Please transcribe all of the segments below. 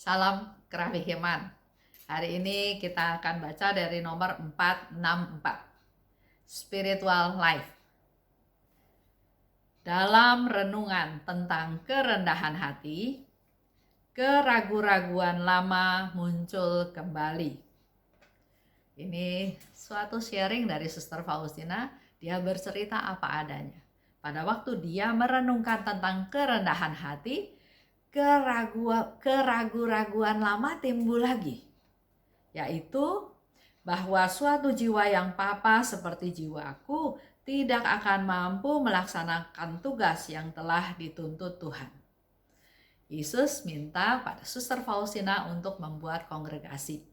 Salam Kerafihiman. Hari ini kita akan baca dari nomor 464. Spiritual Life. Dalam renungan tentang kerendahan hati, keraguan-raguan lama muncul kembali. Ini suatu sharing dari Suster Faustina. Dia bercerita apa adanya. Pada waktu dia merenungkan tentang kerendahan hati, keraguan-raguan lama timbul lagi, yaitu bahwa suatu jiwa yang papa seperti jiwaku tidak akan mampu melaksanakan tugas yang telah dituntut Tuhan. Yesus minta pada Suster Faustina untuk membuat kongregasi.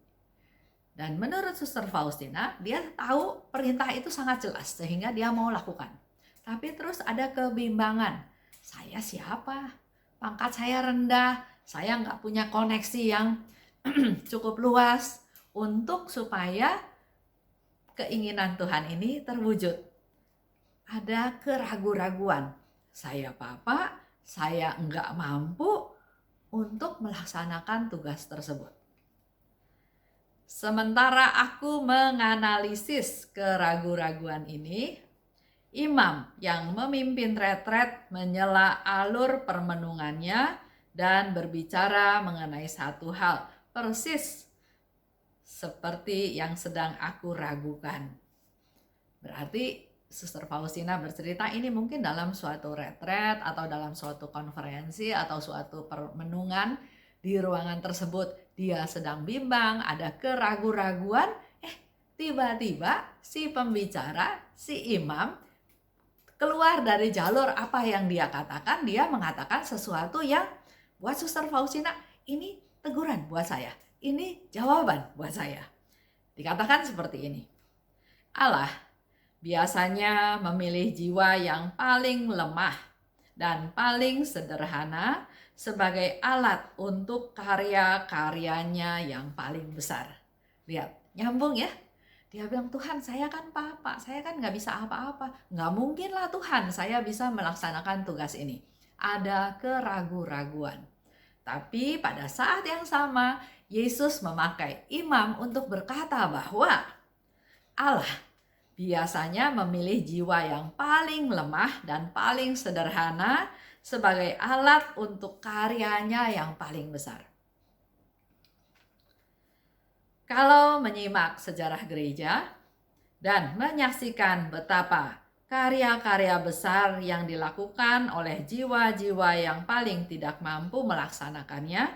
Dan menurut Suster Faustina, dia tahu perintah itu sangat jelas sehingga dia mau lakukan. Tapi terus ada kebimbangan. Saya siapa? Pangkat saya rendah, saya nggak punya koneksi yang cukup luas untuk supaya keinginan Tuhan ini terwujud. Ada keraguan-raguan. Saya papa, saya nggak mampu untuk melaksanakan tugas tersebut. Sementara aku menganalisis keraguan-raguan ini, imam yang memimpin retret menyela alur permenungannya dan berbicara mengenai satu hal persis seperti yang sedang aku ragukan. Berarti Suster Faustina bercerita ini mungkin dalam suatu retret atau dalam suatu konferensi atau suatu permenungan di ruangan tersebut. Dia sedang bimbang, ada keraguan-raguan, tiba-tiba si pembicara, si imam keluar dari jalur apa yang dia katakan. Dia mengatakan sesuatu yang buat Suster Faustina ini teguran buat saya, ini jawaban buat saya. Dikatakan seperti ini: Allah biasanya memilih jiwa yang paling lemah dan paling sederhana sebagai alat untuk karya-karyanya yang paling besar. Lihat, nyambung ya. Dia bilang, Tuhan, saya kan papa, saya kan nggak bisa apa-apa. Nggak mungkin lah Tuhan, saya bisa melaksanakan tugas ini. Ada keraguan-raguan. Tapi pada saat yang sama, Yesus memakai imam untuk berkata bahwa Allah biasanya memilih jiwa yang paling lemah dan paling sederhana sebagai alat untuk karyanya yang paling besar. Kalau menyimak sejarah gereja dan menyaksikan betapa karya-karya besar yang dilakukan oleh jiwa-jiwa yang paling tidak mampu melaksanakannya,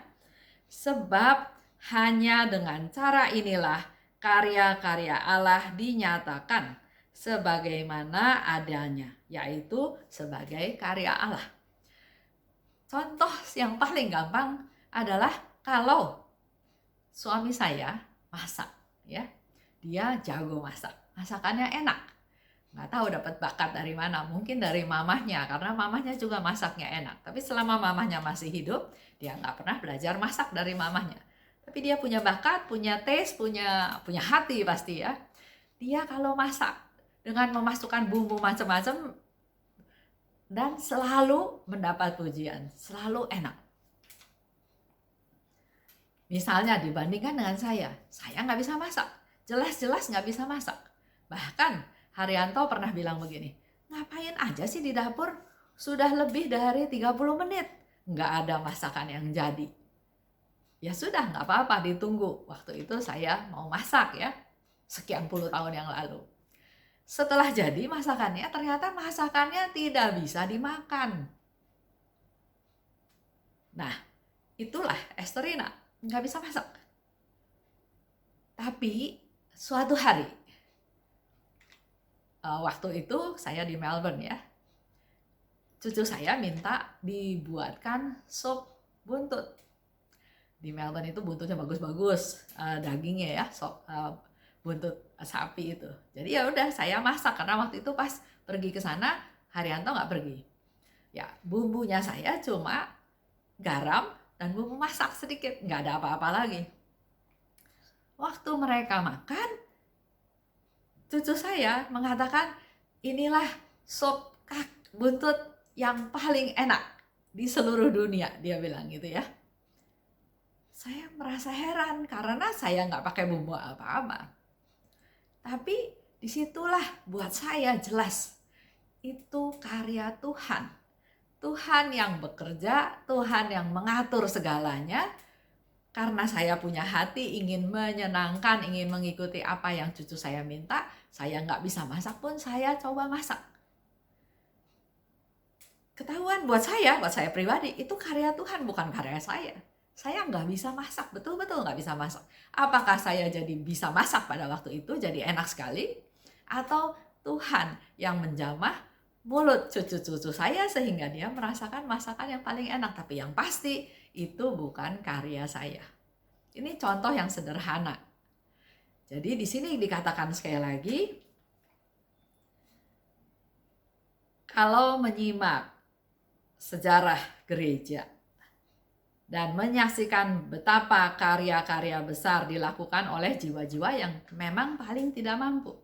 sebab hanya dengan cara inilah karya-karya Allah dinyatakan sebagaimana adanya, yaitu sebagai karya Allah. Contoh yang paling gampang adalah kalau suami saya masak, ya, dia jago masak, masakannya enak. Nggak tahu dapat bakat dari mana, mungkin dari mamahnya, karena mamahnya juga masaknya enak. Tapi selama mamahnya masih hidup, dia nggak pernah belajar masak dari mamahnya. Tapi dia punya bakat, punya taste, punya hati pasti ya. Dia kalau masak dengan memasukkan bumbu macam-macam dan selalu mendapat pujian, selalu enak. Misalnya dibandingkan dengan saya nggak bisa masak, jelas-jelas nggak bisa masak. Bahkan Haryanto pernah bilang begini, ngapain aja sih di dapur, sudah lebih dari 30 menit, nggak ada masakan yang jadi. Ya sudah, nggak apa-apa, ditunggu. Waktu itu saya mau masak ya, sekian puluh tahun yang lalu. Setelah jadi masakannya, ternyata masakannya tidak bisa dimakan. Nah, itulah Esterina, nggak bisa masak. Tapi suatu hari, waktu itu saya di Melbourne ya, cucu saya minta dibuatkan sup buntut. Di Melbourne itu buntutnya bagus-bagus, dagingnya ya, buntut sapi itu. Jadi ya udah saya masak, karena waktu itu pas pergi ke sana Haryanto nggak pergi. Ya bumbunya saya cuma garam dan bumbu masak sedikit, nggak ada apa-apa lagi. Waktu mereka makan, cucu saya mengatakan, inilah sup buntut yang paling enak di seluruh dunia, dia bilang gitu ya. saya merasa heran karena saya nggak pakai bumbu apa-apa. Tapi disitulah buat saya jelas itu karya Tuhan. Tuhan yang bekerja, Tuhan yang mengatur segalanya. Karena saya punya hati ingin menyenangkan, ingin mengikuti apa yang cucu saya minta, saya nggak bisa masak pun saya coba masak. Ketahuan buat saya pribadi, itu karya Tuhan bukan karya saya. Saya nggak bisa masak, betul-betul nggak bisa masak. Apakah saya jadi bisa masak pada waktu itu, jadi enak sekali? Atau Tuhan yang menjamah mulut cucu-cucu saya sehingga dia merasakan masakan yang paling enak. Tapi yang pasti itu bukan karya saya. Ini contoh yang sederhana. Jadi di sini dikatakan sekali lagi, kalau menyimak sejarah gereja dan menyaksikan betapa karya-karya besar dilakukan oleh jiwa-jiwa yang memang paling tidak mampu.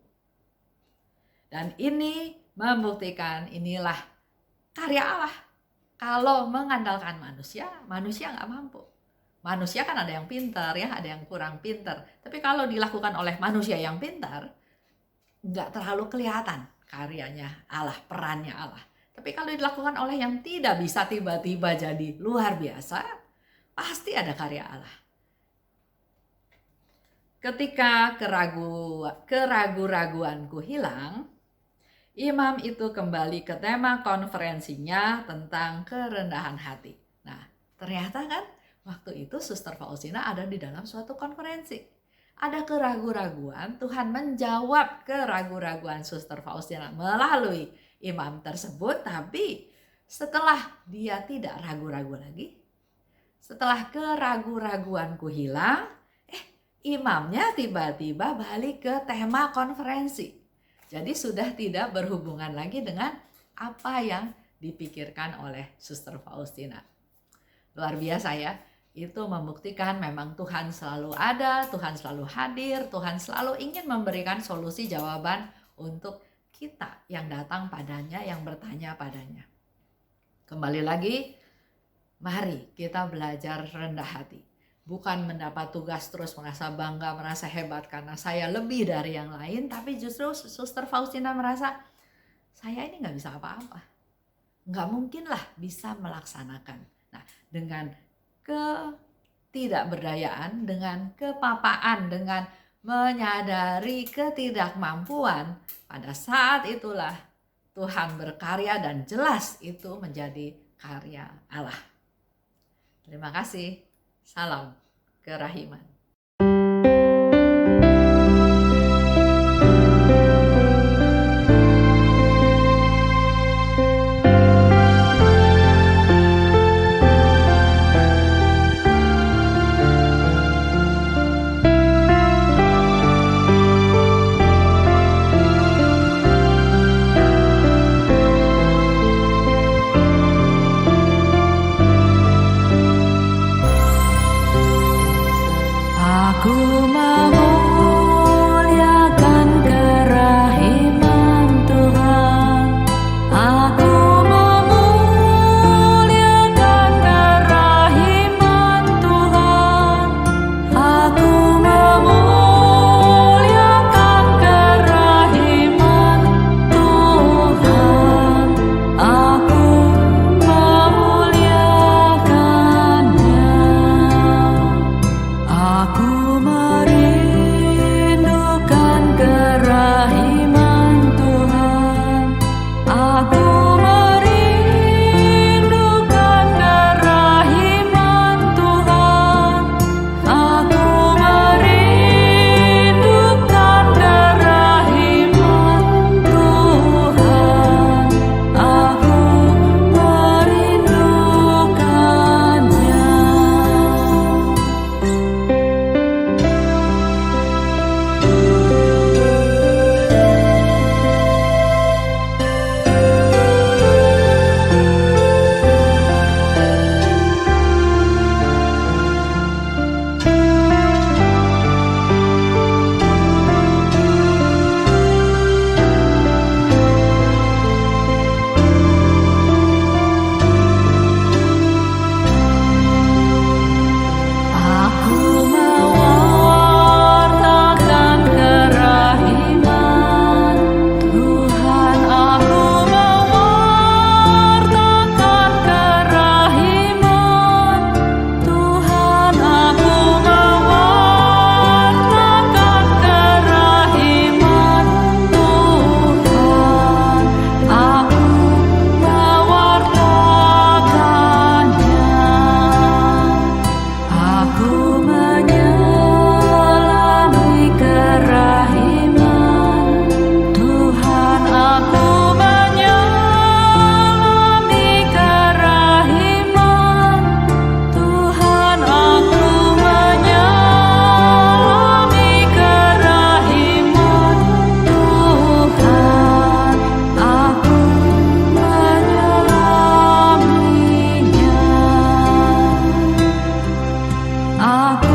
Dan ini membuktikan inilah karya Allah. Kalau mengandalkan manusia, manusia nggak mampu. Manusia kan ada yang pintar ya, ada yang kurang pintar. Tapi kalau dilakukan oleh manusia yang pintar, nggak terlalu kelihatan karyanya Allah, perannya Allah. Tapi kalau dilakukan oleh yang tidak bisa tiba-tiba jadi luar biasa, pasti ada karya Allah. Ketika keraguan-raguanku hilang, imam itu kembali ke tema konferensinya tentang kerendahan hati. Nah, ternyata kan waktu itu Suster Faustina ada di dalam suatu konferensi. Ada keraguan-raguan, Tuhan menjawab keraguan-raguan Suster Faustina melalui imam tersebut, tapi setelah dia tidak ragu-ragu lagi, setelah keraguan-raguanku hilang, imamnya tiba-tiba balik ke tema konferensi. Jadi sudah tidak berhubungan lagi dengan apa yang dipikirkan oleh Suster Faustina. Luar biasa ya, itu membuktikan memang Tuhan selalu ada, Tuhan selalu hadir, Tuhan selalu ingin memberikan solusi jawaban untuk kita yang datang padanya, yang bertanya padanya. Kembali lagi, mari kita belajar rendah hati. Bukan mendapat tugas terus merasa bangga, merasa hebat karena saya lebih dari yang lain. Tapi justru Suster Faustina merasa, saya ini gak bisa apa-apa. Gak mungkin lah bisa melaksanakan. Nah, dengan ketidakberdayaan, dengan kepapaan, dengan menyadari ketidakmampuan, pada saat itulah Tuhan berkarya dan jelas itu menjadi karya Allah. Terima kasih. Salam kerahiman. Aku Aku